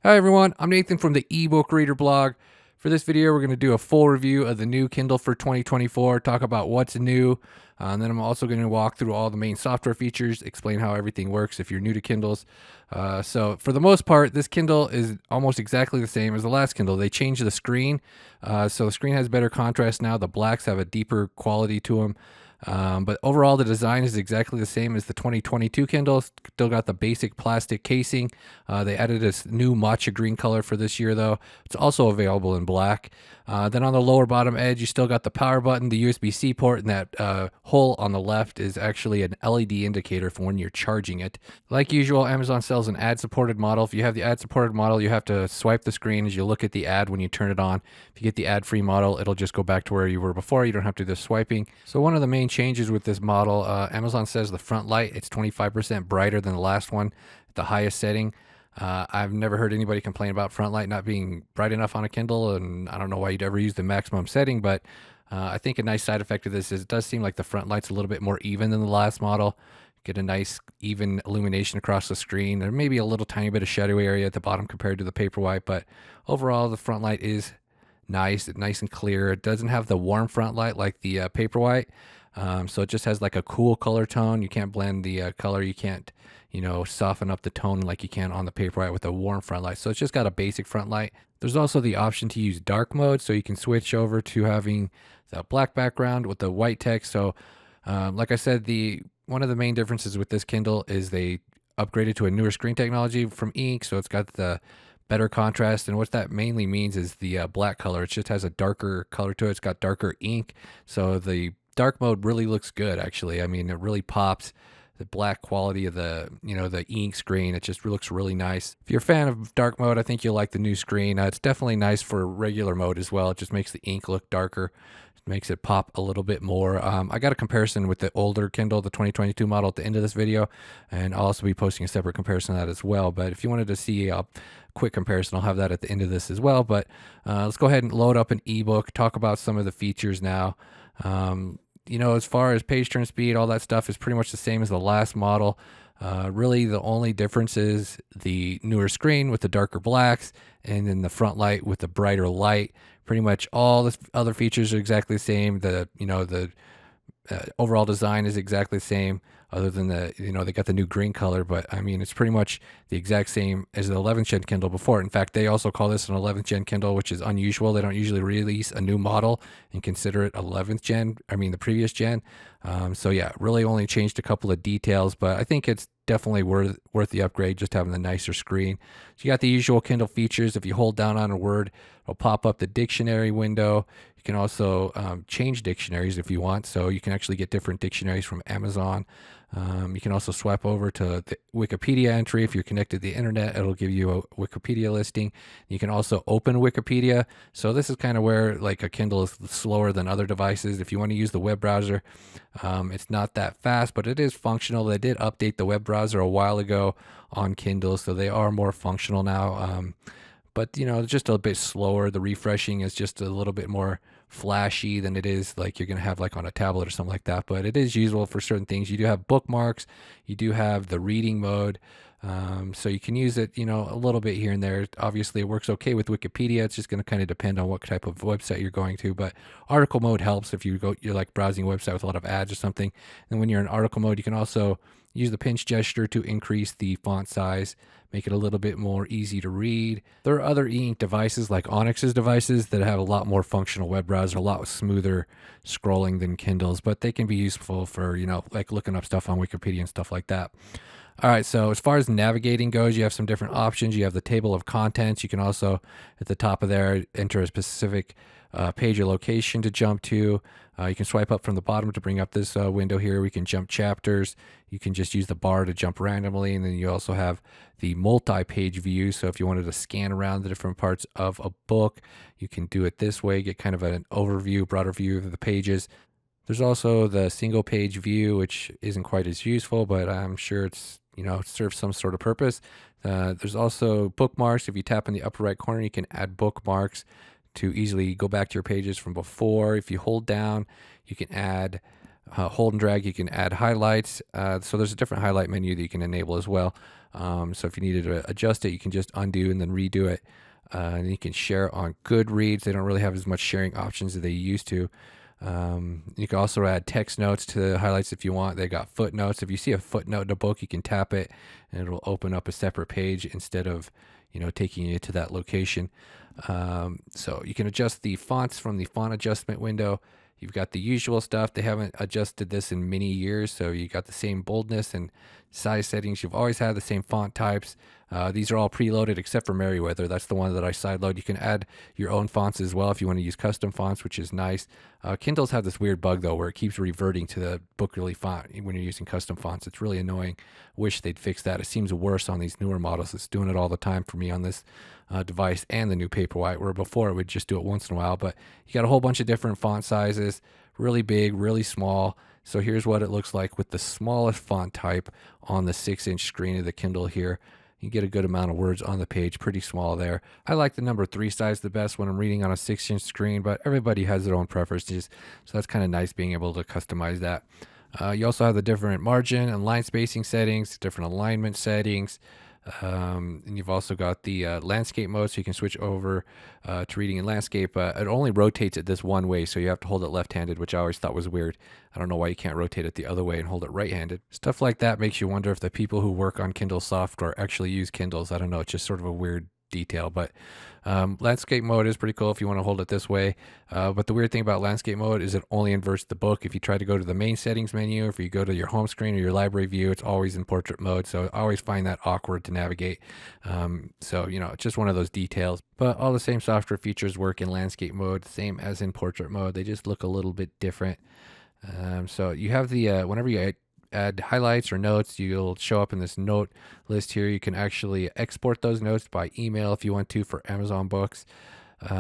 Hi everyone, I'm Nathan from the ebook reader blog. For this video, we're going to do a full review of the new Kindle for 2024, talk about what's new, and then I'm also going to walk through all the main software features, explain how everything works if you're new to Kindles. So for the most part, this Kindle is almost exactly the same as the last Kindle. They changed the screen, so the screen has better contrast now. The blacks have a deeper quality to them. But overall, the design is exactly the same as the 2022 Kindle. Still got the basic plastic casing. They added this new matcha green color for this year, though. It's also available in black. Then on the lower bottom edge, you still got the power button, the USB-C port, and that hole on the left is actually an LED indicator for when you're charging it. Like usual, Amazon sells an ad-supported model. If you have the ad-supported model, you have to swipe the screen as you look at the ad when you turn it on. If you get the ad-free model, it'll just go back to where you were before. You don't have to do the swiping. So one of the main changes with this model, Amazon says the front light, it's 25% brighter than the last one at the highest setting. I've never heard anybody complain about front light not being bright enough on a Kindle, and I don't know why you'd ever use the maximum setting, but I think a nice side effect of this is it does seem like the front light's a little bit more even than the last model. Get a nice even illumination across the screen. There may be a little tiny bit of shadowy area at the bottom compared to the Paperwhite, but overall the front light is nice and clear. It doesn't have the warm front light like the Paperwhite. So it just has like a cool color tone. You can't blend the color. You can't, soften up the tone like you can on the Paperwhite with a warm front light. So it's just got a basic front light. There's also the option to use dark mode, so you can switch over to having the black background with the white text. So, like I said, the one of the main differences with this Kindle is they upgraded to a newer screen technology from ink, so it's got the better contrast. And what that mainly means is the black color. It just has a darker color to it. It's got darker ink, so the dark mode really looks good. Actually, I mean, it really pops. The black quality of the ink screen, it just looks really nice. If you're a fan of dark mode, I think you'll like the new screen. It's definitely nice for regular mode as well. It just makes the ink look darker. Makes it pop a little bit more. I got a comparison with the older Kindle, the 2022 model, at the end of this video, and I'll also be posting a separate comparison of that as well. But if you wanted to see a quick comparison, I'll have that at the end of this as well. But let's go ahead and load up an ebook, talk about some of the features now. As far as page turn speed, all that stuff is pretty much the same as the last model. Really, the only difference is the newer screen with the darker blacks, and then the front light with the brighter light. Pretty much all the other features are exactly the same. The overall design is exactly the same, other than they got the new green color. But I mean, it's pretty much the exact same as the 11th gen Kindle before. In fact, they also call this an 11th gen Kindle, which is unusual. They don't usually release a new model and consider it 11th gen. I mean, the previous gen. So yeah, really only changed a couple of details, but I think it's definitely worth the upgrade, just having the nicer screen. So you got the usual Kindle features. If you hold down on a word, it'll pop up the dictionary window. You can also change dictionaries if you want, so you can actually get different dictionaries from Amazon. You can also swap over to the Wikipedia entry. If you're connected to the internet, it'll give you a Wikipedia listing. You can also open Wikipedia. So this is kind of where like a Kindle is slower than other devices. If you want to use the web browser, it's not that fast, but it is functional. They did update the web browser a while ago on Kindle, so they are more functional now. But just a bit slower. The refreshing is just a little bit more flashy than it is like you're going to have like on a tablet or something like that. But it is usable for certain things. You do have bookmarks. You do have the reading mode. So you can use it, a little bit here and there. Obviously, it works okay with Wikipedia. It's just going to kind of depend on what type of website you're going to. But article mode helps if you're like browsing a website with a lot of ads or something. And when you're in article mode, you can also use the pinch gesture to increase the font size, make it a little bit more easy to read. There are other e-ink devices like Onyx's devices that have a lot more functional web browser, a lot smoother scrolling than Kindle's, but they can be useful for, like looking up stuff on Wikipedia and stuff like that. All right, so as far as navigating goes, you have some different options. You have the table of contents. You can also, at the top of there, enter a specific page or location to jump to. You can swipe up from the bottom to bring up this window here. We can jump chapters. You can just use the bar to jump randomly. And then you also have the multi-page view. So if you wanted to scan around the different parts of a book, you can do it this way, get kind of an overview, broader view of the pages. There's also the single page view, which isn't quite as useful, but I'm sure it's, serves some sort of purpose. There's also bookmarks. If you tap in the upper right corner, you can add bookmarks to easily go back to your pages from before. If you hold down, you can add hold and drag, you can add highlights. So there's a different highlight menu that you can enable as well. So if you needed to adjust it, you can just undo and then redo it. And you can share on Goodreads. They don't really have as much sharing options as they used to. You can also add text notes to the highlights if you want. They got footnotes. If you see a footnote in a book, you can tap it and it'll open up a separate page instead of, taking you to that location. So you can adjust the fonts from the font adjustment window. You've got the usual stuff. They haven't adjusted this in many years, so you got the same boldness and size settings. You've always had the same font types. These are all preloaded except for Merriweather. That's the one that I sideload. You can add your own fonts as well if you want to use custom fonts, which is nice. Kindles have this weird bug though, where it keeps reverting to the Bookerly font when you're using custom fonts. It's really annoying. Wish they'd fix that. It seems worse on these newer models. It's doing it all the time for me on this device and the new Paperwhite, where before it would just do it once in a while. But you got a whole bunch of different font sizes, really big, really small. So here's what it looks like with the smallest font type on the 6-inch screen of the Kindle here. You get a good amount of words on the page, pretty small there. I like the number 3 size the best when I'm reading on a 6-inch screen, but everybody has their own preferences. So that's kind of nice being able to customize that. You also have the different margin and line spacing settings, different alignment settings. And you've also got the landscape mode, so you can switch over to reading in landscape. It only rotates it this one way, so you have to hold it left-handed, which I always thought was weird. I don't know why you can't rotate it the other way and hold it right-handed. Stuff like that makes you wonder if the people who work on Kindle software actually use Kindles. I don't know. It's just sort of a weird detail, but landscape mode is pretty cool if you want to hold it this way. But the weird thing about landscape mode is it only inverts the book. If you try to go to the main settings menu, if you go to your home screen or your library view, it's always in portrait mode. So I always find that awkward to navigate. So, it's just one of those details. But all the same software features work in landscape mode, same as in portrait mode. They just look a little bit different. So you have the, whenever you add highlights or notes, you'll show up in this note list here. You can actually export those notes by email if you want to for Amazon Books.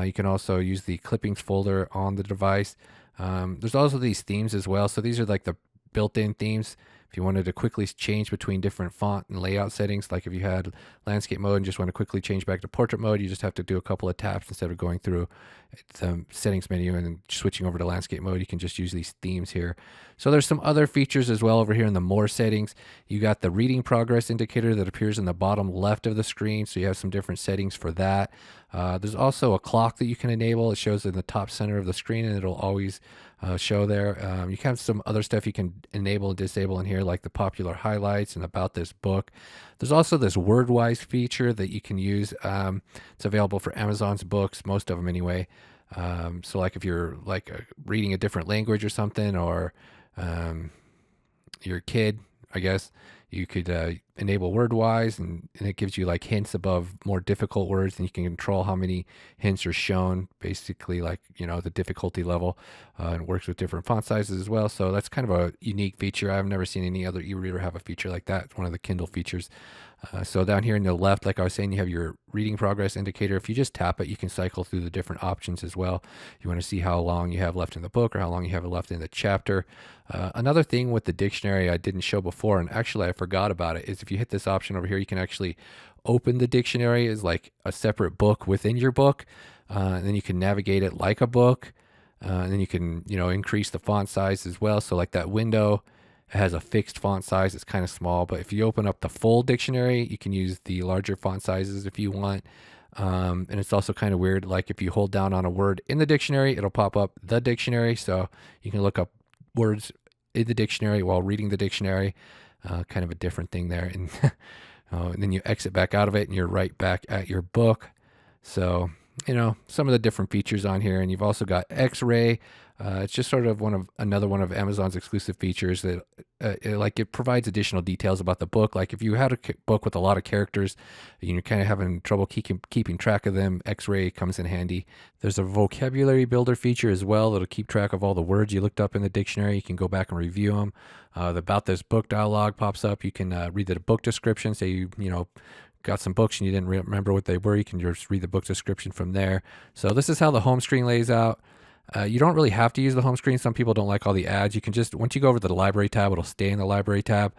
You can also use the clippings folder on the device. There's also these themes as well. So these are like the built-in themes. If you wanted to quickly change between different font and layout settings, like if you had landscape mode and just want to quickly change back to portrait mode, you just have to do a couple of taps instead of going through the settings menu and then switching over to landscape mode. You can just use these themes here. So there's some other features as well over here in the more settings. You got the reading progress indicator that appears in the bottom left of the screen. So you have some different settings for that. There's also a clock that you can enable. It shows in the top center of the screen and it'll always show there. You can have some other stuff you can enable and disable in here, like the popular highlights and about this book. There's also this word-wise feature that you can use. It's available for Amazon's books, most of them anyway. So like if you're reading a different language or something, or you're a kid, I guess, you could enable word-wise, and it gives you like hints above more difficult words, and you can control how many hints are shown, basically like, the difficulty level. And it works with different font sizes as well. So that's kind of a unique feature. I've never seen any other e-reader have a feature like that. It's one of the Kindle features. So down here in the left, like I was saying, you have your reading progress indicator. If you just tap it, you can cycle through the different options as well. You want to see how long you have left in the book or how long you have left in the chapter. Another thing with the dictionary I didn't show before, and actually I forgot about it, is if you hit this option over here, you can actually open the dictionary as like a separate book within your book. And then you can navigate it like a book. And then you can, increase the font size as well. So like that window, it has a fixed font size. It's kind of small, but if you open up the full dictionary, you can use the larger font sizes if you want. And it's also kind of weird. Like if you hold down on a word in the dictionary, it'll pop up the dictionary. So you can look up words in the dictionary while reading the dictionary. Kind of a different thing there. And then you exit back out of it and you're right back at your book. So, some of the different features on here. And you've also got X-ray. It's just sort of another one of Amazon's exclusive features that it provides additional details about the book. Like if you had a book with a lot of characters and you're kind of having trouble keeping track of them, X-ray comes in handy. There's a vocabulary builder feature as well that'll keep track of all the words you looked up in the dictionary. You can go back and review them. The About This Book dialog pops up. You can read the book description. Say you got some books and you didn't remember what they were, you can just read the book description from there. So this is how the home screen lays out. You don't really have to use the home screen. Some people don't like all the ads. You can just, once you go over to the library tab, it'll stay in the library tab.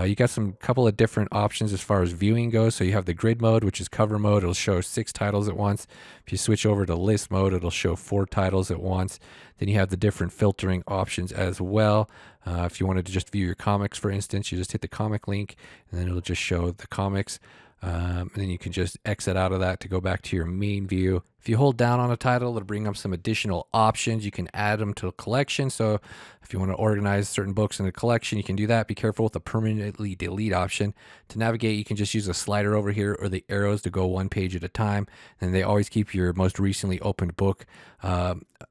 You got some couple of different options as far as viewing goes. So you have the grid mode, which is cover mode. It'll show 6 titles at once. If you switch over to list mode, it'll show 4 titles at once. Then you have the different filtering options as well. If you wanted to just view your comics, for instance, you just hit the comic link and then it'll just show the comics. And then you can just exit out of that to go back to your main view. If you hold down on a title, it'll bring up some additional options. You can add them to a collection. So if you want to organize certain books in a collection, you can do that. Be careful with the permanently delete option. To navigate, you can just use a slider over here or the arrows to go one page at a time. And they always keep your most recently opened book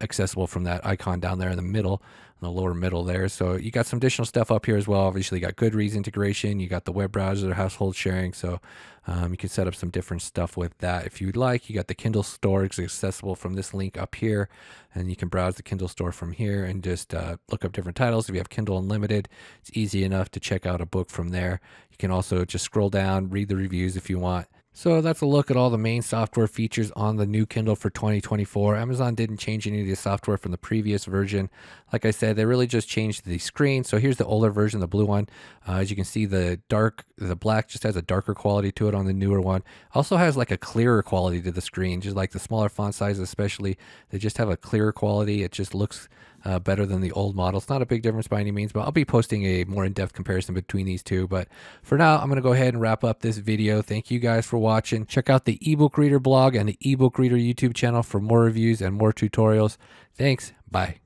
accessible from that icon down there in the middle, in the lower middle there. So you got some additional stuff up here as well. Obviously, you got Goodreads integration. You got the web browser, household sharing. So you can set up some different stuff with that if you'd like. You got the Kindle store. It's accessible from this link up here, and you can browse the Kindle store from here and just look up different titles. If you have Kindle Unlimited, it's easy enough to check out a book from there. You can also just scroll down, read the reviews if you want. So that's a look at all the main software features on the new Kindle for 2024. Amazon didn't change any of the software from the previous version. Like I said, they really just changed the screen. So here's the older version, the blue one. As you can see, the black just has a darker quality to it on the newer one. Also has like a clearer quality to the screen, just like the smaller font sizes especially. They just have a clearer quality. It just looks better than the old model. It's not a big difference by any means, but I'll be posting a more in-depth comparison between these two. But for now, I'm going to go ahead and wrap up this video. Thank you guys for watching. Check out the ebook reader blog and the ebook reader YouTube channel for more reviews and more tutorials. Thanks. Bye.